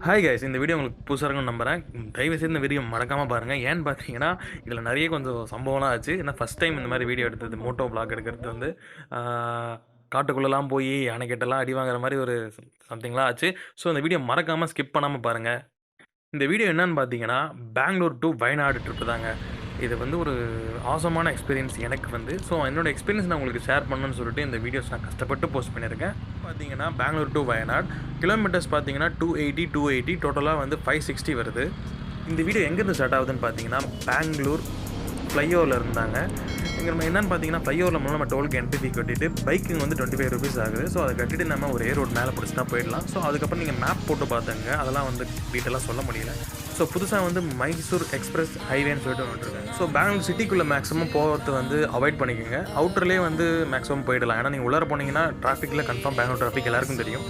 Hi guys, இந்த video உங்களுக்கு புதுசாக இருக்கும்னு நம்புறேன். தயவுசெய்து இந்த வீடியோ மறக்காமல் பாருங்கள். ஏன்னு பார்த்தீங்கன்னா இதில் நிறைய கொஞ்சம் சம்பவம்லாம் ஆச்சு. ஏன்னா ஃபஸ்ட் டைம் இந்த மாதிரி வீடியோ எடுத்தது, மோட்டோ பிளாக் எடுக்கிறது வந்து காட்டுக்குள்ளெல்லாம் போய் அணைக்கட்டெல்லாம் அடி வாங்குற மாதிரி ஒரு சம்திங்லாம் ஆச்சு. ஸோ இந்த வீடியோ மறக்காமல் ஸ்கிப் பண்ணாமல் பாருங்கள். இந்த வீடியோ என்னன்னு பார்த்தீங்கன்னா, பெங்களூர் டு வயநாடு ட்ரிப்பு தாங்க. இது வந்து ஒரு ஆசமான எக்ஸ்பீரியன்ஸ் எனக்கு வந்து. ஸோ என்னோடய எக்ஸ்பீரியன்ஸ் நான் உங்களுக்கு ஷேர் பண்ணணும்னு சொல்லிட்டு இந்த வீடியோஸ் நான் கஷ்டப்பட்டு போஸ்ட் பண்ணியிருக்கேன். பார்த்தீங்கன்னா பெங்களூர் டு வயநாடு கிலோமீட்டர்ஸ் பார்த்தீங்கன்னா 280 டோட்டலாக வந்து 560 வருது. இந்த வீடியோ எங்கேருந்து ஸ்டார்ட் ஆகுதுன்னு பார்த்தீங்கன்னா, பெங்களூர் ஃப்ளைஓவரில் இருந்தாங்க. இங்கே நம்ம என்னென்னு பார்த்தீங்கன்னா, ஃப்ளைஓவரில் மூலம் நம்ம டோலுக்கு என்ட்ரி ஃபீ கட்டிட்டு பைக்கிங் வந்து 25 ருபீஸ் ஆகுது. ஸோ அதை கட்டிட்டு நம்ம ஒரு ரோடு மேலே பிடிச்சிட்டா போயிடலாம். ஸோ அதுக்கப்புறம் நீங்கள் மேப் போட்டு பார்த்துங்க, அதெல்லாம் வந்து டீட்டெயிலாக சொல்ல முடியல. ஸோ புதுசாக வந்து மைசூர் எக்ஸ்பிரஸ் ஹைவேன்னு சொல்லிட்டு வந்துட்டுருக்கேன். ஸோ பெங்களூர் சிட்டிக்குள்ளே மேக்ஸிமம் போகிறது வந்து அவாய்ட் பண்ணிக்கோங்க. அவுட்டர்லேயே வந்து மேக்ஸிமம் போயிடலாம். ஏன்னா நீங்கள் உள்ளார போனீங்கன்னா டிராஃபிக்கில் கன்ஃபார்ம் பெங்களூர் டிராஃபிக் எல்லாருக்கும் தெரியும்.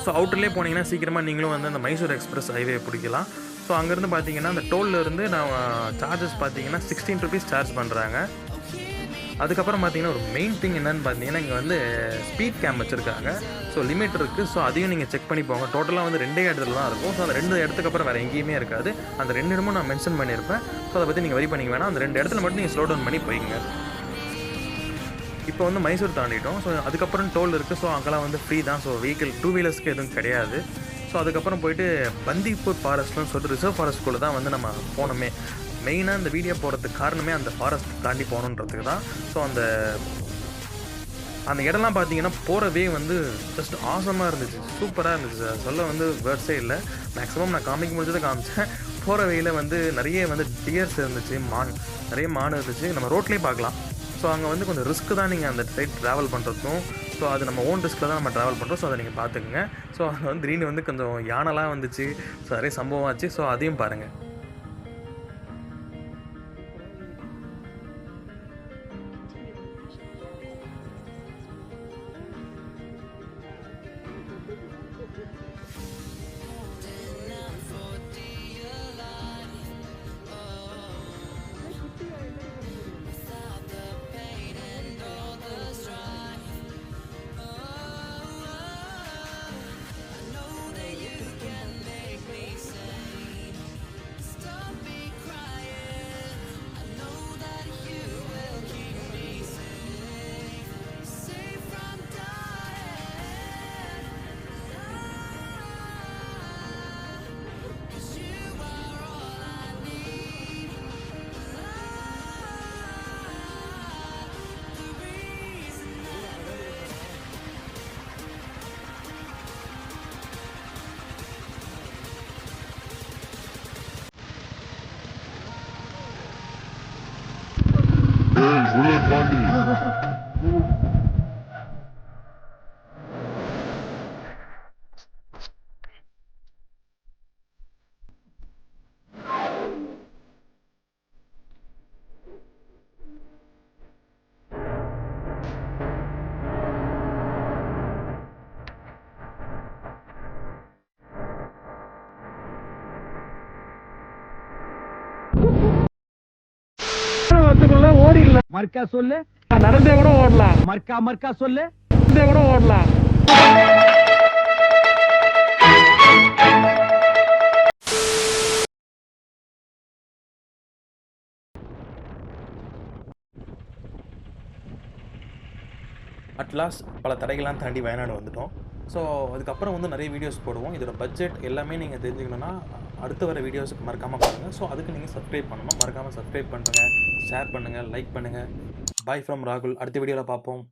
ஸோ அவுட்டர்லேயே போனீங்கன்னா சீக்கிரமாக நீங்களும் வந்து அந்த மைசூர் எக்ஸ்பிரஸ் ஹைவே பிடிக்கலாம். ஸோ அங்கேருந்து பார்த்தீங்கன்னா அந்த டோல்லேருந்து நான் சார்ஜஸ் பார்த்தீங்கன்னா 16 ருபீஸ் சார்ஜ் பண்ணுறாங்க. அதுக்கப்புறம் பார்த்தீங்கன்னா ஒரு மெயின் திங் என்னென்னு பார்த்தீங்கன்னா, இங்கே வந்து ஸ்பீட் கேம் வச்சுருக்காங்க. ஸோ லிமிட் இருக்குது. ஸோ அதையும் நீங்கள் செக் பண்ணி போங்க. டோட்டலாக வந்து 2 இடத்துல தான் இருக்கும். ஸோ அந்த 2 இடத்துக்கு அப்புறம் வேறு எங்கேயுமே இருக்காது. அந்த 2 இடமும் நான் மென்ஷன் பண்ணியிருப்பேன். ஸோ அதை பற்றி நீங்கள் வரி பண்ணிக்க வேணாம். அந்த 2 இடத்துல மட்டும் நீங்கள் ஸ்லோ டவுன் பண்ணி போய்ங்க. இப்போ வந்து மைசூர் தாண்டிட்டோம். ஸோ அதுக்கப்புறம் டோல் இருக்குது. ஸோ அங்கெல்லாம் வந்து ஃப்ரீ தான். ஸோ வெஹிக்கிள் 2 வீலர்ஸ்க்கு எதுவும் கிடையாது. ஸோ அதுக்கப்புறம் போயிட்டு பந்திப்பூர் ஃபாரஸ்ட்னு சொல்லிட்டு ரிசர்வ் ஃபாரஸ்ட்குள்ளே தான் வந்து நம்ம போனோமே. மெயினாக இந்த வீடியோ போகிறதுக்கு காரணமே அந்த ஃபாரஸ்ட் தாண்டி போகணுன்றதுக்கு தான். ஸோ அந்த இடம்லாம் பார்த்தீங்கன்னா போகிறவே வந்து ஜஸ்ட் ஆசமாக இருந்துச்சு, சூப்பராக இருந்துச்சு. சொல்ல வந்து வேர்ட்ஸே இல்லை. மேக்ஸிமம் நான் காமிக்க முடிஞ்சதை காமிச்சேன். போகிற வழியில் வந்து நிறைய வந்து டியர்ஸ் இருந்துச்சு, நிறைய மான் இருந்துச்சு. நம்ம ரோட்லேயே பார்க்கலாம். ஸோ அங்கே வந்து கொஞ்சம் ரிஸ்க்கு தான் நீங்கள் அந்த சைட் ட்ராவல் பண்ணுறதுக்கும். ஸோ அது நம்ம ஓன் ரிஸ்க்கில் தான் நம்ம ட்ராவல் பண்ணுறோம். ஸோ அதை நீங்கள் பார்த்துக்குங்க. ஸோ அது வந்து திடீர்னு வந்து கொஞ்சம் யானைலாம் வந்துச்சு. ஸோ நிறைய சம்பவம் ஆச்சு. ஸோ அதையும் பாருங்கள். ஓடிடலாம். மர்க்கா சொல்லு. நடந்தே கூட ஓடலாம். மர்க்கா சொல்லு. நடந்தே கூட ஓடலாம். அட்லாஸ்ட் பல தடைகள்லாம் தாண்டி வயநாடு வந்துட்டோம். ஸோ அதுக்கப்புறம் வந்து நிறைய வீடியோஸ் போடுவோம். இதோட பட்ஜெட் எல்லாமே நீங்கள் தெரிஞ்சுக்கணுன்னா அடுத்து வர வீடியோஸுக்கு மறக்காமல் பாருங்கள். ஸோ அதுக்கு நீங்கள் சப்ஸ்கிரைப் பண்ணணும். மறக்காமல் சப்ஸ்கிரைப் பண்ணுங்கள், ஷேர் பண்ணுங்கள், லைக் பண்ணுங்கள். பாய் ஃப்ரம் ராகுல். அடுத்த வீடியோவில் பார்ப்போம்.